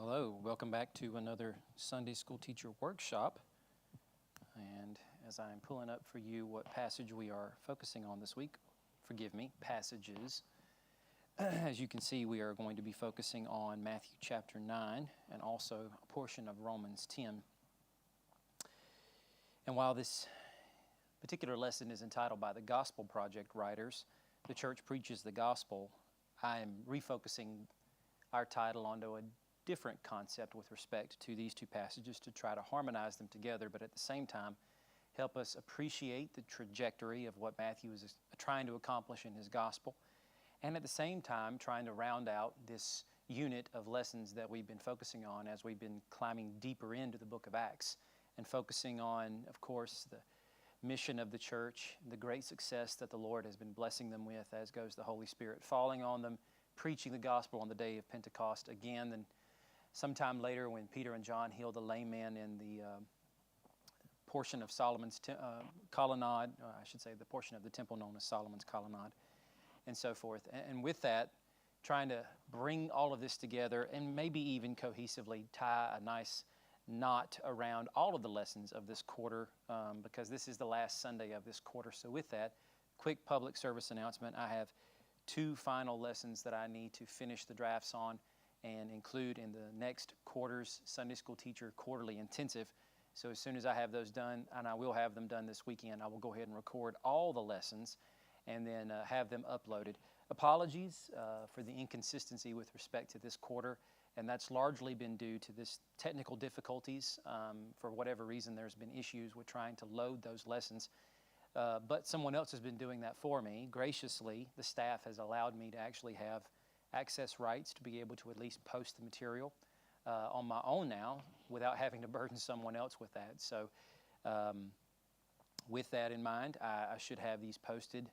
Hello, welcome back to another Sunday School Teacher Workshop. And as I'm pulling up for you what passage we are focusing on this week, forgive me, passages. As you can see, we are going to be focusing on Matthew chapter 9 and also a portion of Romans 10. And while this particular lesson is entitled by the Gospel Project writers, The Church Preaches the Gospel, I am refocusing our title onto a different concept with respect to these two passages to try to harmonize them together, but at the same time help us appreciate the trajectory of what Matthew is trying to accomplish in his gospel, and at the same time trying to round out this unit of lessons that we've been focusing on as we've been climbing deeper into the book of Acts and focusing on, of course, the mission of the church, the great success that the Lord has been blessing them with as goes the Holy Spirit falling on them, preaching the gospel on the day of Pentecost again. Then sometime later when Peter and John healed the lame man in the portion of Solomon's colonnade, I should say the portion of the temple known as Solomon's colonnade, and so forth. And with that, trying to bring all of this together and maybe even cohesively tie a nice knot around all of the lessons of this quarter, because this is the last Sunday of this quarter. So with that, quick public service announcement. I have two final lessons that I need to finish the drafts on and include in the next quarter's Sunday School Teacher Quarterly Intensive. So as soon as I have those done, and I will have them done this weekend, I will go ahead and record all the lessons and then have them uploaded. Apologies for the inconsistency with respect to this quarter, and that's largely been due to this technical difficulties. For whatever reason, there's been issues with trying to load those lessons. But someone else has been doing that for me. Graciously, the staff has allowed me to actually have access rights to be able to at least post the material on my own now without having to burden someone else with that. So with that in mind, I should have these posted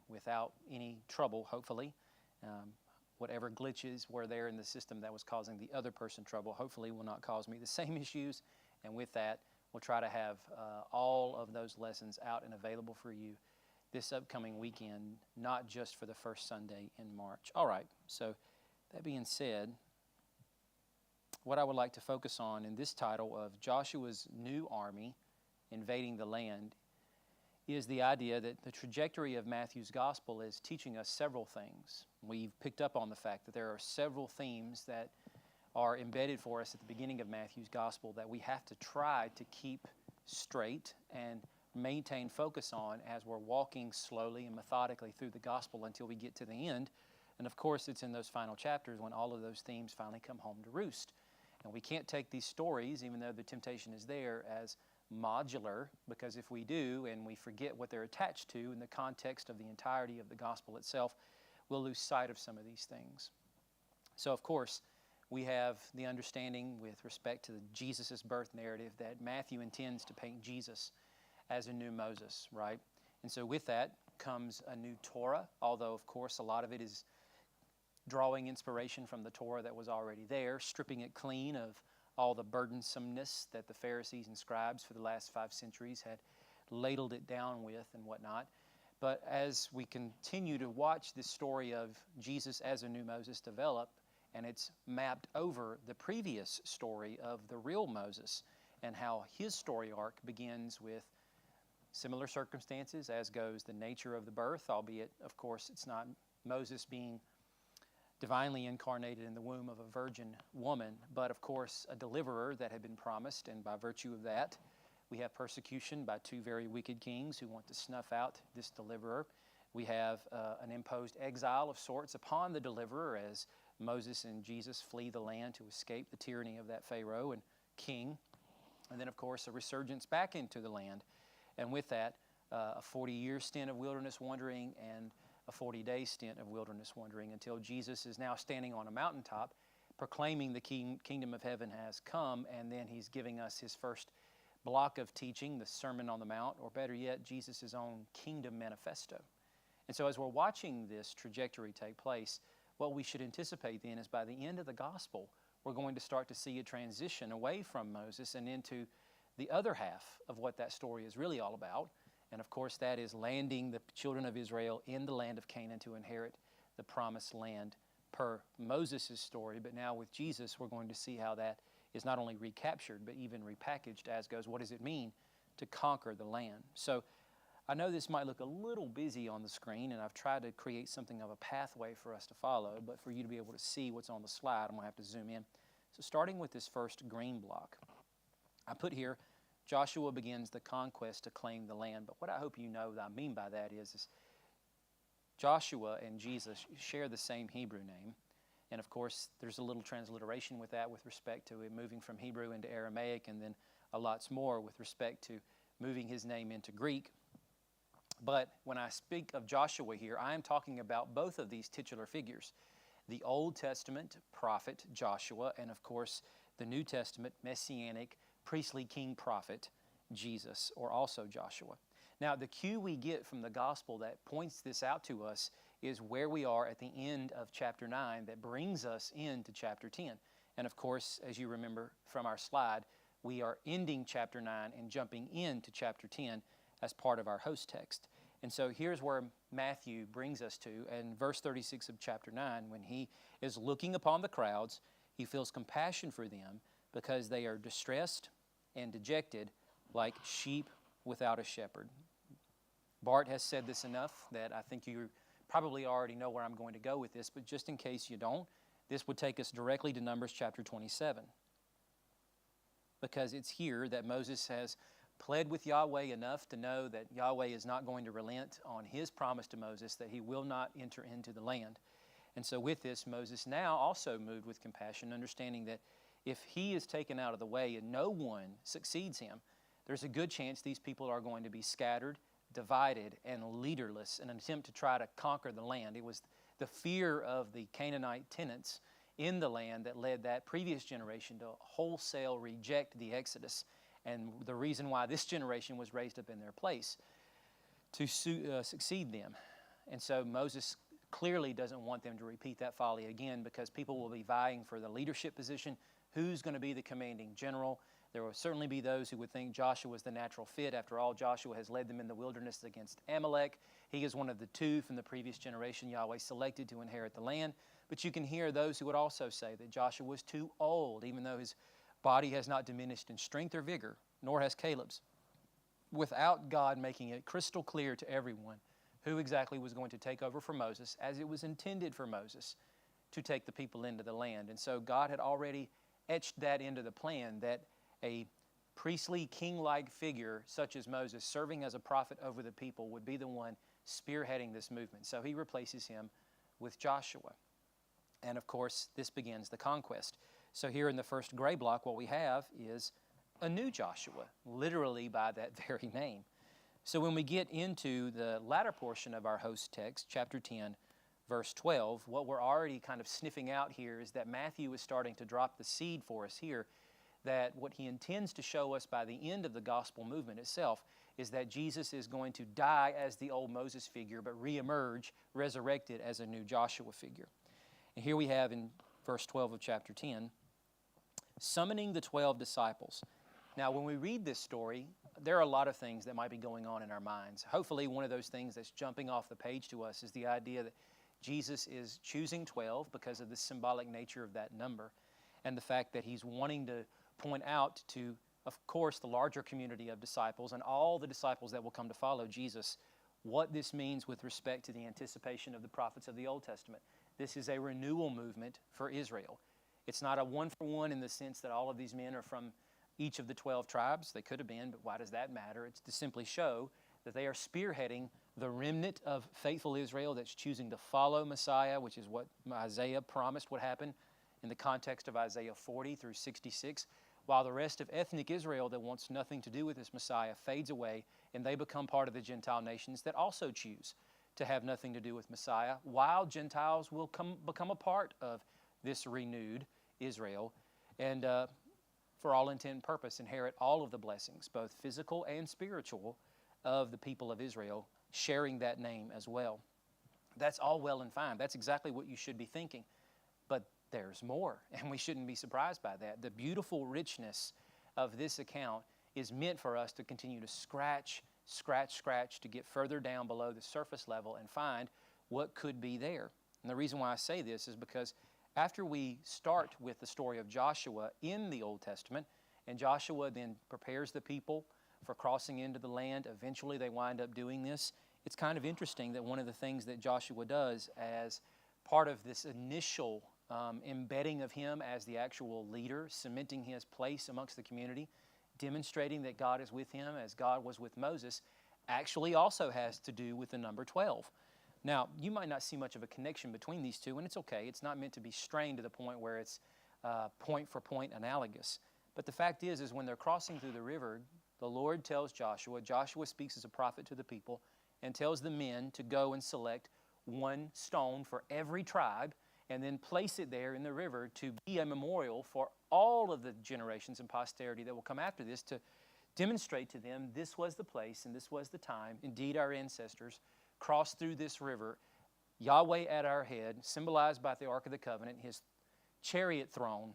without any trouble, hopefully. Whatever glitches were there in the system that was causing the other person trouble, hopefully will not cause me the same issues. And with that, we'll try to have all of those lessons out and available for you this upcoming weekend, not just for the first Sunday in March. All right, so that being said, what I would like to focus on in this title of Joshua's New Army Invading the Land is the idea that the trajectory of Matthew's gospel is teaching us several things. We've picked up on the fact that there are several themes that are embedded for us at the beginning of Matthew's gospel that we have to try to keep straight and maintain focus on as we're walking slowly and methodically through the gospel until we get to the end. And of course, it's in those final chapters when all of those themes finally come home to roost. And we can't take these stories, even though the temptation is there, as modular, because if we do and we forget what they're attached to in the context of the entirety of the gospel itself, we'll lose sight of some of these things. So of course, we have the understanding with respect to Jesus' birth narrative that Matthew intends to paint Jesus as a new Moses, right? And so with that comes a new Torah, although of course a lot of it is drawing inspiration from the Torah that was already there, stripping it clean of all the burdensomeness that the Pharisees and scribes for the last 5 centuries had ladled it down with and whatnot. But as we continue to watch this story of Jesus as a new Moses develop, and it's mapped over the previous story of the real Moses and how his story arc begins with similar circumstances as goes the nature of the birth, albeit, of course, it's not Moses being divinely incarnated in the womb of a virgin woman, but of course a deliverer that had been promised, and by virtue of that, we have persecution by 2 very wicked kings who want to snuff out this deliverer. We have an imposed exile of sorts upon the deliverer as Moses and Jesus flee the land to escape the tyranny of that Pharaoh and king. And then, of course, a resurgence back into the land. And with that, a 40-year stint of wilderness wandering and a 40-day stint of wilderness wandering until Jesus is now standing on a mountaintop proclaiming the kingdom of heaven has come, and then he's giving us his first block of teaching, the Sermon on the Mount, or better yet, Jesus' own kingdom manifesto. And so as we're watching this trajectory take place, what we should anticipate then is by the end of the gospel, we're going to start to see a transition away from Moses and into the other half of what that story is really all about. And of course, that is landing the children of Israel in the land of Canaan to inherit the promised land per Moses' story, but now with Jesus, we're going to see how that is not only recaptured, but even repackaged as goes, what does it mean to conquer the land? So I know this might look a little busy on the screen, and I've tried to create something of a pathway for us to follow, but for you to be able to see what's on the slide, I'm going to have to zoom in. So starting with this first green block, I put here, Joshua begins the conquest to claim the land. But what I hope you know that I mean by that is Joshua and Jesus share the same Hebrew name. And of course, there's a little transliteration with that with respect to it moving from Hebrew into Aramaic, and then a lot more with respect to moving his name into Greek. But when I speak of Joshua here, I am talking about both of these titular figures. The Old Testament prophet Joshua, and of course, the New Testament messianic priestly king prophet Jesus, or also Joshua. Now, the cue we get from the gospel that points this out to us is where we are at the end of chapter 9 that brings us into chapter 10. And of course, as you remember from our slide, we are ending chapter 9 and jumping into chapter 10 as part of our host text. And so here's where Matthew brings us to, in verse 36 of chapter 9, when he is looking upon the crowds, he feels compassion for them because they are distressed and dejected like sheep without a shepherd. Bart has said this enough that I think you probably already know where I'm going to go with this, but just in case you don't, this would take us directly to Numbers chapter 27. Because it's here that Moses has pled with Yahweh enough to know that Yahweh is not going to relent on his promise to Moses that he will not enter into the land. And so with this, Moses now also moved with compassion, understanding that if he is taken out of the way and no one succeeds him, there's a good chance these people are going to be scattered, divided, and leaderless in an attempt to try to conquer the land. It was the fear of the Canaanite tenants in the land that led that previous generation to wholesale reject the Exodus, and the reason why this generation was raised up in their place to succeed them. And so Moses clearly doesn't want them to repeat that folly again, because people will be vying for the leadership position. Who's going to be the commanding general? There will certainly be those who would think Joshua is the natural fit. After all, Joshua has led them in the wilderness against Amalek. He is one of the two from the previous generation Yahweh selected to inherit the land. But you can hear those who would also say that Joshua was too old, even though his body has not diminished in strength or vigor, nor has Caleb's, without God making it crystal clear to everyone who exactly was going to take over for Moses, as it was intended for Moses to take the people into the land. And so God had already etched that into the plan, that a priestly, king-like figure such as Moses, serving as a prophet over the people, would be the one spearheading this movement. So he replaces him with Joshua. And of course, this begins the conquest. So here in the first gray block, what we have is a new Joshua, literally by that very name. So when we get into the latter portion of our host text, chapter 10, verse 12, what we're already kind of sniffing out here is that Matthew is starting to drop the seed for us here, that what he intends to show us by the end of the gospel movement itself is that Jesus is going to die as the old Moses figure, but reemerge, resurrected as a new Joshua figure. And here we have in verse 12 of chapter 10, summoning the 12 disciples. Now, when we read this story, there are a lot of things that might be going on in our minds. Hopefully, one of those things that's jumping off the page to us is the idea that Jesus is choosing 12 because of the symbolic nature of that number, and the fact that he's wanting to point out to, of course, the larger community of disciples and all the disciples that will come to follow Jesus, what this means with respect to the anticipation of the prophets of the Old Testament. This is a renewal movement for Israel. It's not a one-for-one in the sense that all of these men are from each of the 12 tribes. They could have been, but why does that matter? It's to simply show that they are spearheading the remnant of faithful Israel that's choosing to follow Messiah, which is what Isaiah promised would happen in the context of Isaiah 40 through 66, while the rest of ethnic Israel that wants nothing to do with this Messiah fades away, and they become part of the Gentile nations that also choose to have nothing to do with Messiah, while Gentiles will become a part of this renewed Israel, and for all intent and purpose, inherit all of the blessings, both physical and spiritual, of the people of Israel, sharing that name as well. That's all well and fine. That's exactly what you should be thinking. But there's more, and we shouldn't be surprised by that. The beautiful richness of this account is meant for us to continue to scratch, to get further down below the surface level and find what could be there. And the reason why I say this is because after we start with the story of Joshua in the Old Testament, and Joshua then prepares the people for crossing into the land, eventually they wind up doing this. It's kind of interesting that one of the things that Joshua does as part of this initial embedding of him as the actual leader, cementing his place amongst the community, demonstrating that God is with him as God was with Moses, actually also has to do with the number 12. Now, you might not see much of a connection between these two, and it's okay. It's not meant to be strained to the point where it's point for point analogous. But the fact is when they're crossing through the river, the Lord tells Joshua, Joshua speaks as a prophet to the people, and tells the men to go and select one stone for every tribe, and then place it there in the river to be a memorial for all of the generations and posterity that will come after this, to demonstrate to them this was the place and this was the time. Indeed, our ancestors crossed through this river, Yahweh at our head, symbolized by the Ark of the Covenant, his chariot throne,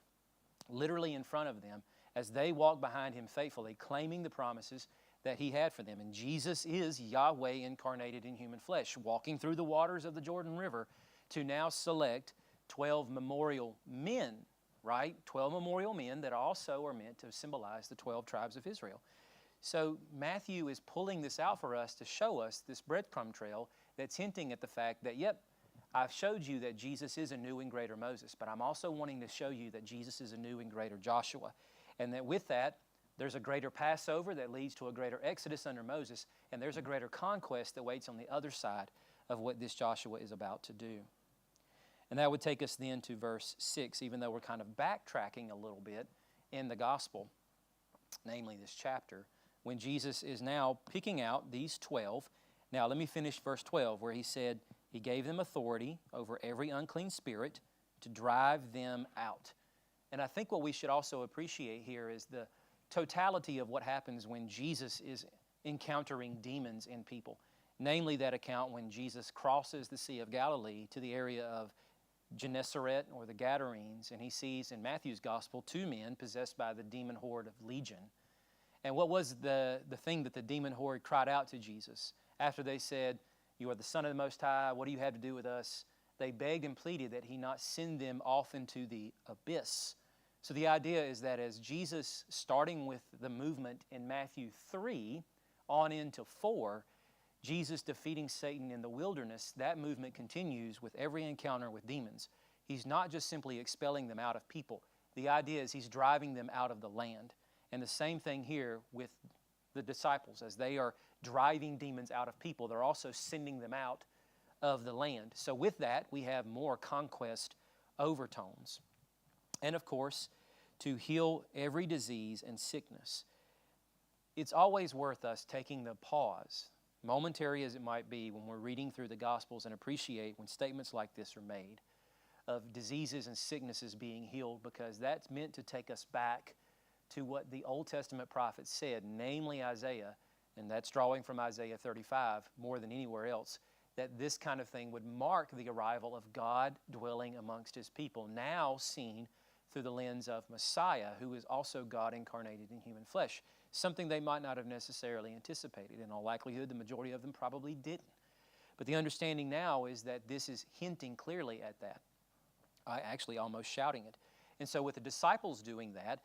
literally in front of them, as they walk behind him faithfully, claiming the promises that he had for them. And Jesus is Yahweh incarnated in human flesh, walking through the waters of the Jordan River to now select 12 memorial men, right? 12 memorial men that also are meant to symbolize the 12 tribes of Israel. So Matthew is pulling this out for us to show us this breadcrumb trail that's hinting at the fact that, yep, I've showed you that Jesus is a new and greater Moses, but I'm also wanting to show you that Jesus is a new and greater Joshua. And that with that, there's a greater Passover that leads to a greater Exodus under Moses, and there's a greater conquest that waits on the other side of what this Joshua is about to do. And that would take us then to verse 6, even though we're kind of backtracking a little bit in the gospel, namely this chapter, when Jesus is now picking out these 12. Now let me finish verse 12, where he said, he gave them authority over every unclean spirit to drive them out. And I think what we should also appreciate here is the totality of what happens when Jesus is encountering demons in people. Namely, that account when Jesus crosses the Sea of Galilee to the area of Gennesaret or the Gadarenes, and he sees in Matthew's gospel 2 men possessed by the demon horde of Legion. And what was the thing that the demon horde cried out to Jesus after they said, "You are the Son of the Most High, what do you have to do with us?" They begged and pleaded that he not send them off into the abyss. So the idea is that as Jesus, starting with the movement in Matthew 3 on into 4, Jesus defeating Satan in the wilderness, that movement continues with every encounter with demons. He's not just simply expelling them out of people. The idea is he's driving them out of the land. And the same thing here with the disciples. As they are driving demons out of people, they're also sending them out of the land. So with that, we have more conquest overtones. And of course, to heal every disease and sickness. It's always worth us taking the pause, momentary as it might be, when we're reading through the Gospels, and appreciate when statements like this are made of diseases and sicknesses being healed, because that's meant to take us back to what the Old Testament prophets said, namely Isaiah, and that's drawing from Isaiah 35 more than anywhere else, that this kind of thing would mark the arrival of God dwelling amongst his people, now seen through the lens of Messiah, who is also God incarnated in human flesh, something they might not have necessarily anticipated. In all likelihood, the majority of them probably didn't. But the understanding now is that this is hinting clearly at that, actually almost shouting it. And so with the disciples doing that,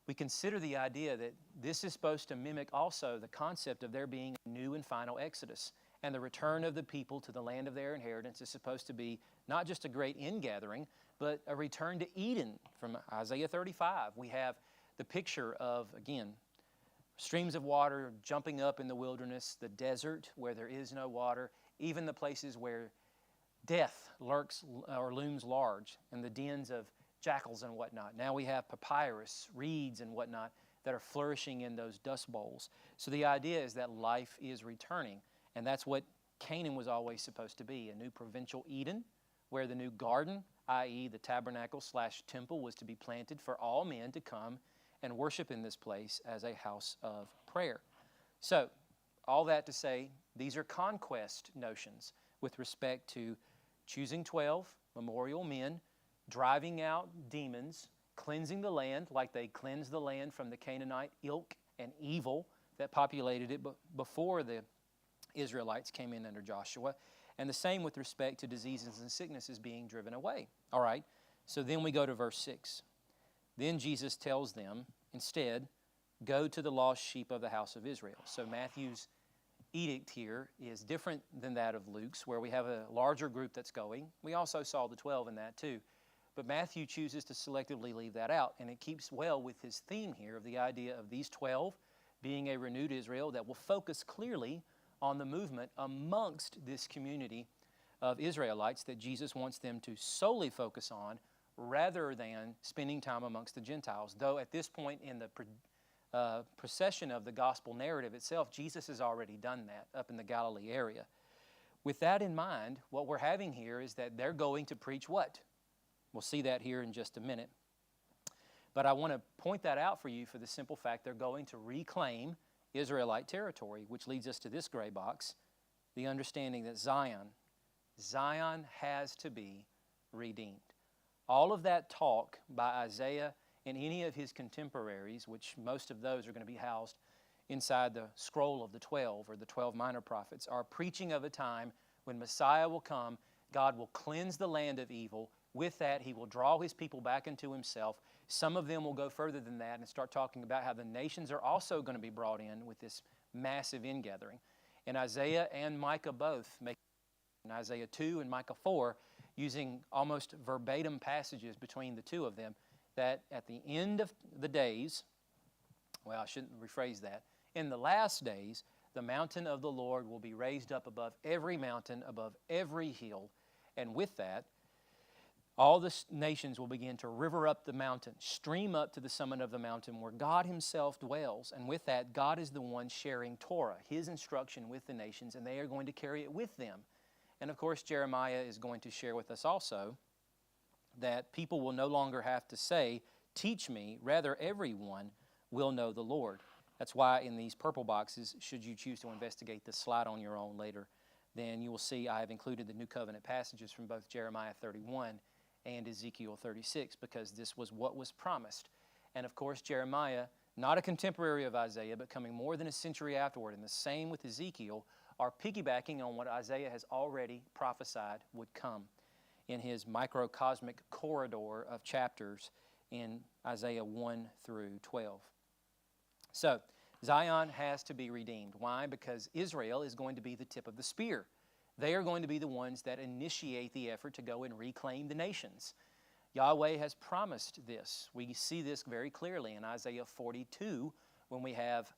we consider the idea that this is supposed to mimic also the concept of there being a new and final Exodus. And the return of the people to the land of their inheritance is supposed to be not just a great ingathering, but a return to Eden. From Isaiah 35, we have the picture of, again, streams of water jumping up in the wilderness, the desert where there is no water, even the places where death lurks or looms large, and the dens of jackals and whatnot. Now we have papyrus, reeds and whatnot that are flourishing in those dust bowls. So the idea is that life is returning, and that's what Canaan was always supposed to be, a new provincial Eden, where the new garden, i.e. the tabernacle/temple, was to be planted for all men to come and worship in this place as a house of prayer. So, all that to say, these are conquest notions with respect to choosing 12 memorial men, driving out demons, cleansing the land like they cleansed the land from the Canaanite ilk and evil that populated it before the Israelites came in under Joshua, And the same with respect to diseases and sicknesses being driven away. All right, so then we go to verse 6. Then Jesus tells them, instead, go to the lost sheep of the house of Israel. So Matthew's edict here is different than that of Luke's, where we have a larger group that's going. We also saw the 12 in that too. But Matthew chooses to selectively leave that out, and it keeps well with his theme here of the idea of these 12 being a renewed Israel that will focus clearly on the movement amongst this community of Israelites that Jesus wants them to solely focus on rather than spending time amongst the Gentiles. Though at this point in the procession of the gospel narrative itself, Jesus has already done that up in the Galilee area. With that in mind, what we're having here is that they're going to preach what? We'll see that here in just a minute. But I want to point that out for you for the simple fact they're going to reclaim Israelite territory, which leads us to this gray box, the understanding that Zion has to be redeemed. All of that talk by Isaiah and any of his contemporaries, which most of those are going to be housed inside the scroll of the 12 or the 12 minor prophets, are preaching of a time when Messiah will come, God will cleanse the land of evil. With that, he will draw his people back into himself. Some of them will go further than that and start talking about how the nations are also going to be brought in with this massive ingathering. And Isaiah and Micah both make in Isaiah 2 and Micah 4, using almost verbatim passages between the two of them, that at the end of the days, well, I shouldn't rephrase that, in the last days, the mountain of the Lord will be raised up above every mountain, above every hill, and with that, all the nations will begin to river up the mountain, stream up to the summit of the mountain where God himself dwells. And with that, God is the one sharing Torah, his instruction with the nations, and they are going to carry it with them. And of course, Jeremiah is going to share with us also that people will no longer have to say, teach me, rather everyone will know the Lord. That's why in these purple boxes, should you choose to investigate this slide on your own later, then you will see I have included the New Covenant passages from both Jeremiah 31 and Ezekiel 36, because this was what was promised. And of course, Jeremiah, not a contemporary of Isaiah, but coming more than a century afterward, and the same with Ezekiel, are piggybacking on what Isaiah has already prophesied would come in his microcosmic corridor of chapters in Isaiah 1 through 12. So, Zion has to be redeemed. Why? Because Israel is going to be the tip of the spear. They are going to be the ones that initiate the effort to go and reclaim the nations. Yahweh has promised this. We see this very clearly in Isaiah 42 when we have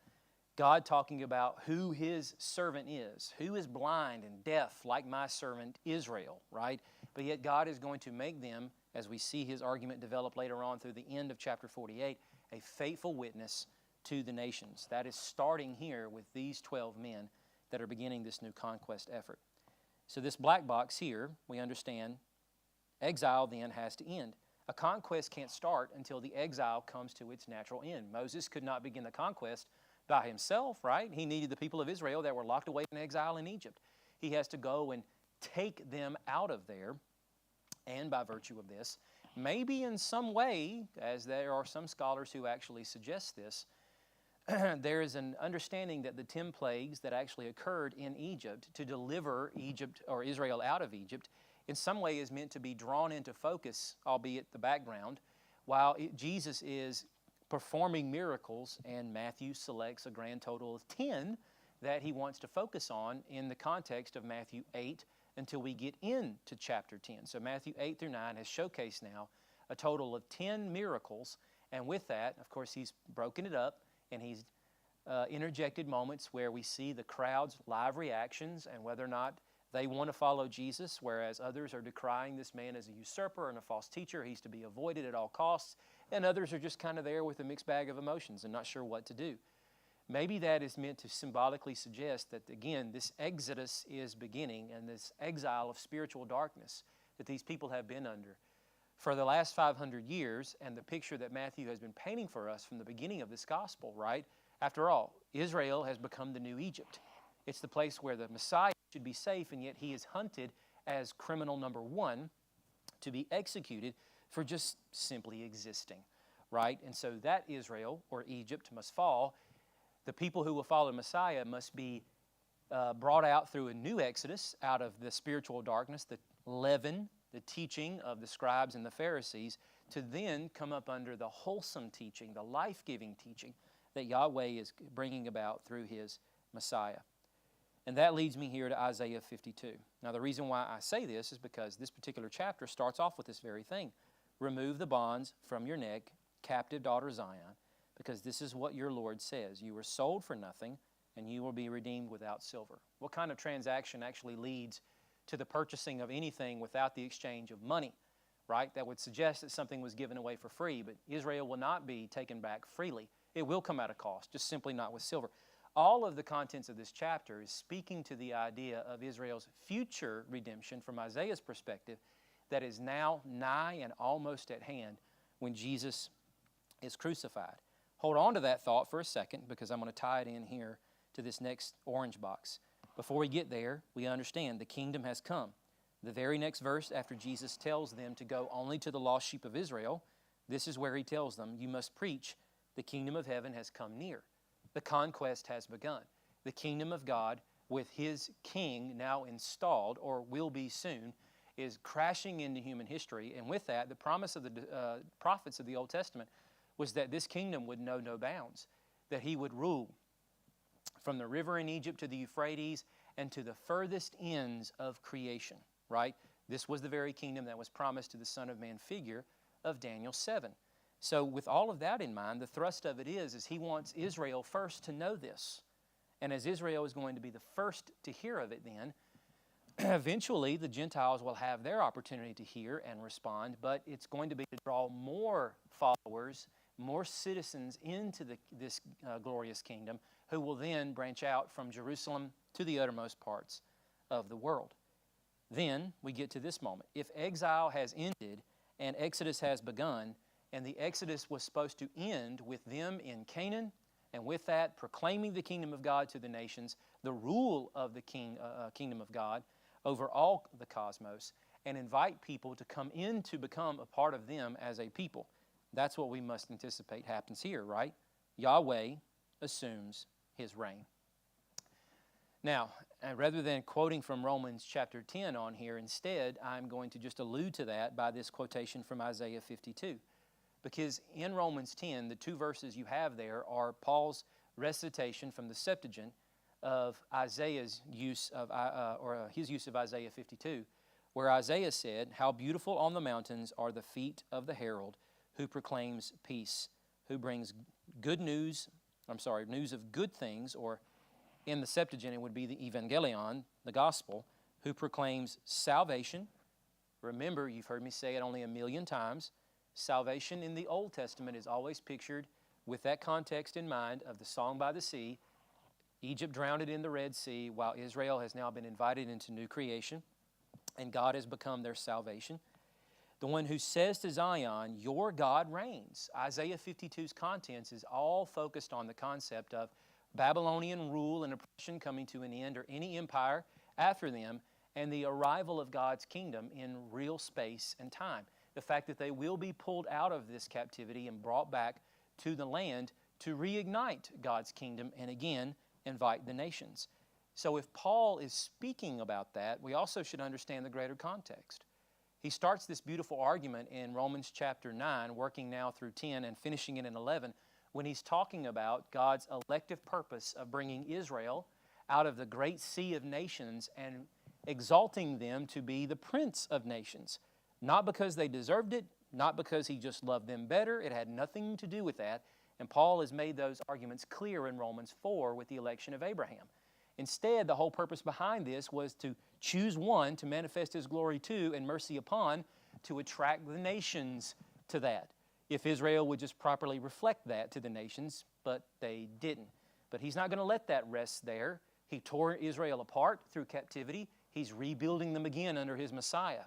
God talking about who his servant is, who is blind and deaf like my servant Israel, right? But yet God is going to make them, as we see his argument develop later on through the end of chapter 48, a faithful witness to the nations. That is starting here with these 12 men that are beginning this new conquest effort. So this black box here, we understand, exile then has to end. A conquest can't start until the exile comes to its natural end. Moses could not begin the conquest by himself, right? He needed the people of Israel that were locked away in exile in Egypt. He has to go and take them out of there, and by virtue of this, maybe in some way, as there are some scholars who actually suggest this, there is an understanding that the 10 plagues that actually occurred in Egypt to deliver Egypt or Israel out of Egypt in some way is meant to be drawn into focus, albeit the background, while Jesus is performing miracles, and Matthew selects a grand total of 10 that he wants to focus on in the context of Matthew 8 until we get into chapter 10. So Matthew 8 through 9 has showcased now a total of 10 miracles, and with that, of course, he's broken it up, and he's interjected moments where we see the crowd's live reactions and whether or not they want to follow Jesus, whereas others are decrying this man as a usurper and a false teacher. He's to be avoided at all costs. And others are just kind of there with a mixed bag of emotions and not sure what to do. Maybe that is meant to symbolically suggest that, again, this exodus is beginning and this exile of spiritual darkness that these people have been under for the last 500 years, and the picture that Matthew has been painting for us from the beginning of this gospel, right? After all, Israel has become the new Egypt. It's the place where the Messiah should be safe, and yet he is hunted as criminal number one to be executed for just simply existing, right? And so that Israel, or Egypt, must fall. The people who will follow Messiah must be brought out through a new exodus out of the spiritual darkness, the leaven, the teaching of the scribes and the Pharisees, to then come up under the wholesome teaching, the life-giving teaching that Yahweh is bringing about through His Messiah. And that leads me here to Isaiah 52. Now, the reason why I say this is because this particular chapter starts off with this very thing. Remove the bonds from your neck, captive daughter Zion, because this is what your Lord says. You were sold for nothing, and you will be redeemed without silver. What kind of transaction actually leads to the purchasing of anything without the exchange of money, right? That would suggest that something was given away for free, but Israel will not be taken back freely. It will come at a cost, just simply not with silver. All of the contents of this chapter is speaking to the idea of Israel's future redemption from Isaiah's perspective that is now nigh and almost at hand when Jesus is crucified. Hold on to that thought for a second, because I'm going to tie it in here to this next orange box. Before we get there, we understand the kingdom has come. The very next verse after Jesus tells them to go only to the lost sheep of Israel, this is where He tells them, you must preach, the kingdom of heaven has come near. The conquest has begun. The kingdom of God, with His king now installed, or will be soon, is crashing into human history. And with that, the promise of the prophets of the Old Testament was that this kingdom would know no bounds, that He would rule from the river in Egypt to the Euphrates and to the furthest ends of creation, right? This was the very kingdom that was promised to the Son of Man figure of Daniel 7. So with all of that in mind, the thrust of it is He wants Israel first to know this. And as Israel is going to be the first to hear of it then, eventually the Gentiles will have their opportunity to hear and respond, but it's going to be to draw more followers, more citizens into this glorious kingdom, who will then branch out from Jerusalem to the uttermost parts of the world. Then we get to this moment. If exile has ended and Exodus has begun, and the Exodus was supposed to end with them in Canaan, and with that proclaiming the kingdom of God to the nations, the rule of the kingdom of God over all the cosmos, and invite people to come in to become a part of them as a people. That's what we must anticipate happens here, right? Yahweh assumes His reign. Now, rather than quoting from Romans chapter 10 on here, instead, I'm going to just allude to that by this quotation from Isaiah 52. Because in Romans 10, the two verses you have there are Paul's recitation from the Septuagint of Isaiah's use of, his use of Isaiah 52, where Isaiah said, "How beautiful on the mountains are the feet of the herald who proclaims peace, who brings news of good things," or in the Septuagint it would be the Evangelion, the gospel, who proclaims salvation. Remember, you've heard me say it only 1,000,000 times. Salvation in the Old Testament is always pictured with that context in mind of the song by the sea. Egypt drowned in the Red Sea, while Israel has now been invited into new creation, and God has become their salvation. The one who says to Zion, "Your God reigns." Isaiah 52's contents is all focused on the concept of Babylonian rule and oppression coming to an end, or any empire after them, and the arrival of God's kingdom in real space and time. The fact that they will be pulled out of this captivity and brought back to the land to reignite God's kingdom and again invite the nations. So if Paul is speaking about that, we also should understand the greater context. He starts this beautiful argument in Romans chapter 9, working now through 10 and finishing it in 11, when he's talking about God's elective purpose of bringing Israel out of the great sea of nations and exalting them to be the prince of nations. Not because they deserved it, not because He just loved them better. It had nothing to do with that. And Paul has made those arguments clear in Romans 4 with the election of Abraham. Instead, the whole purpose behind this was to choose one to manifest His glory to and mercy upon, to attract the nations to that. If Israel would just properly reflect that to the nations, but they didn't. But He's not going to let that rest there. He tore Israel apart through captivity. He's rebuilding them again under His Messiah.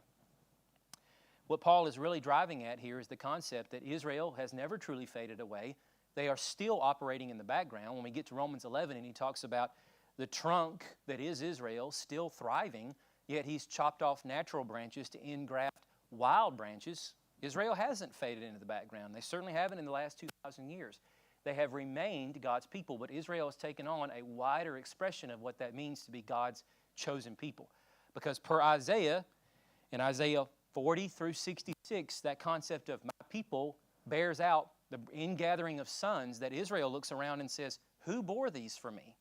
What Paul is really driving at here is the concept that Israel has never truly faded away. They are still operating in the background. When we get to Romans 11 and he talks about the trunk that is Israel still thriving, yet He's chopped off natural branches to engraft wild branches. Israel hasn't faded into the background. They certainly haven't in the last 2,000 years. they have remained God's people. But Israel has taken on a wider expression of what that means to be God's chosen people. Because per Isaiah, in Isaiah 40 through 66, that concept of my people bears out the ingathering of sons that Israel looks around and says, who bore these for me?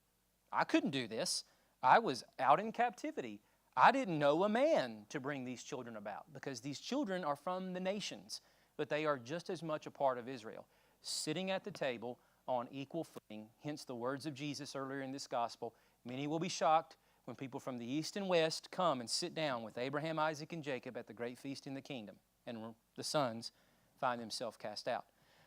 I couldn't do this. I was out in captivity. I didn't know a man to bring these children about, because these children are from the nations, but they are just as much a part of Israel, sitting at the table on equal footing. Hence the words of Jesus earlier in this gospel. Many will be shocked when people from the east and west come and sit down with Abraham, Isaac, and Jacob at the great feast in the kingdom, and the sons find themselves cast out.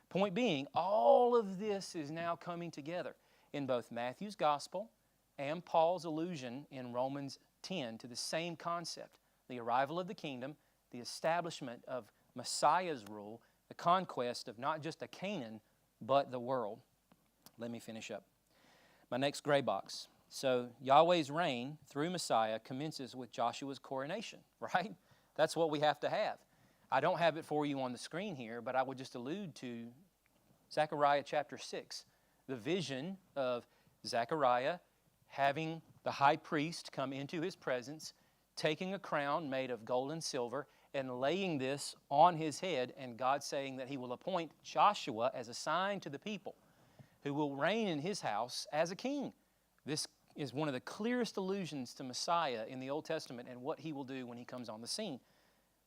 Point being, all of this is now coming together in both Matthew's gospel and Paul's allusion in Romans 10 to the same concept, the arrival of the kingdom, the establishment of Messiah's rule, the conquest of not just a Canaan, but the world. Let me finish up. My next gray box. So Yahweh's reign through Messiah commences with Joshua's coronation, right? That's what we have to have. I don't have it for you on the screen here, but I would just allude to Zechariah chapter 6, the vision of Zechariah having the high priest come into his presence, taking a crown made of gold and silver, and laying this on his head, and God saying that He will appoint Joshua as a sign to the people, who will reign in his house as a king. This is one of the clearest allusions to Messiah in the Old Testament and what He will do when He comes on the scene.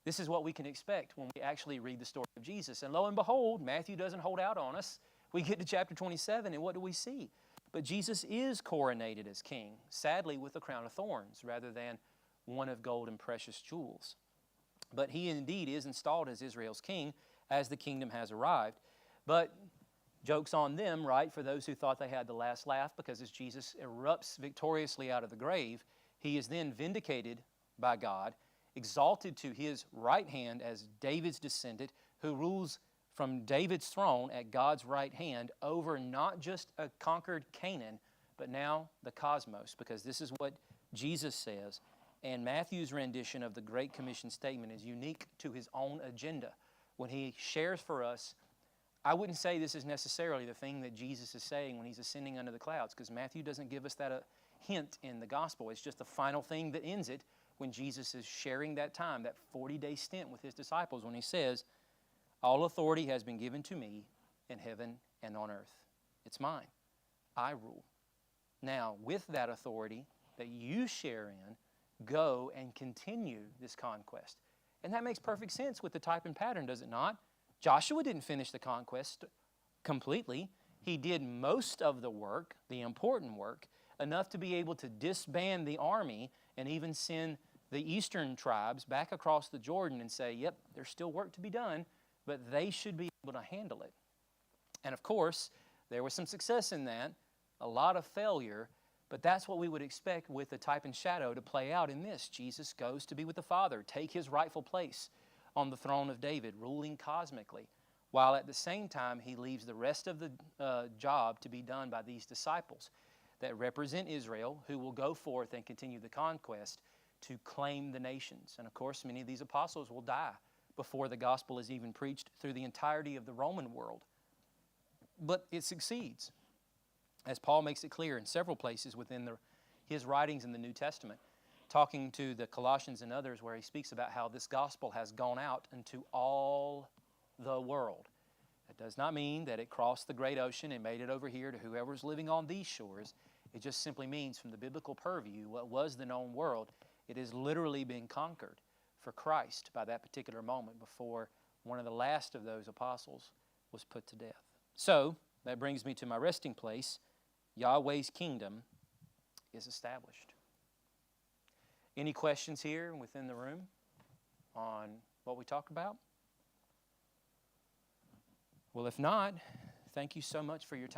This is what we can expect when we actually read the story of Jesus. And lo and behold, Matthew doesn't hold out on us. We get to chapter 27, and what do we see? But Jesus is coronated as king, sadly with a crown of thorns rather than one of gold and precious jewels. But He indeed is installed as Israel's king as the kingdom has arrived. But joke's on them, right, for those who thought they had the last laugh, because as Jesus erupts victoriously out of the grave, He is then vindicated by God, exalted to His right hand as David's descendant, who rules from David's throne at God's right hand over not just a conquered Canaan, but now the cosmos, because this is what Jesus says. And Matthew's rendition of the Great Commission statement is unique to his own agenda. When he shares for us, I wouldn't say this is necessarily the thing that Jesus is saying when He's ascending under the clouds, because Matthew doesn't give us that a hint in the gospel. It's just the final thing that ends it when Jesus is sharing that time, that 40-day stint with His disciples, when He says, all authority has been given to me in heaven and on earth. It's mine. I rule. Now, with that authority that you share in, go and continue this conquest. And that makes perfect sense with the type and pattern, does it not? Joshua didn't finish the conquest completely. He did most of the work, the important work, enough to be able to disband the army and even send the eastern tribes back across the Jordan and say, yep, there's still work to be done, but they should be able to handle it. And of course, there was some success in that, a lot of failure, but that's what we would expect with the type and shadow to play out in this. Jesus goes to be with the Father, take His rightful place on the throne of David, ruling cosmically, while at the same time He leaves the rest of the job to be done by these disciples that represent Israel, who will go forth and continue the conquest to claim the nations. And of course, many of these apostles will die before the gospel is even preached through the entirety of the Roman world. But it succeeds, as Paul makes it clear in several places within his writings in the New Testament, talking to the Colossians and others, where he speaks about how this gospel has gone out into all the world. That does not mean that it crossed the great ocean and made it over here to whoever's living on these shores. It just simply means, from the biblical purview, what was the known world, it is literally being conquered for Christ by that particular moment before one of the last of those apostles was put to death. So, that brings me to my resting place. Yahweh's kingdom is established. Any questions here within the room on what we talked about? Well, if not, thank you so much for your time.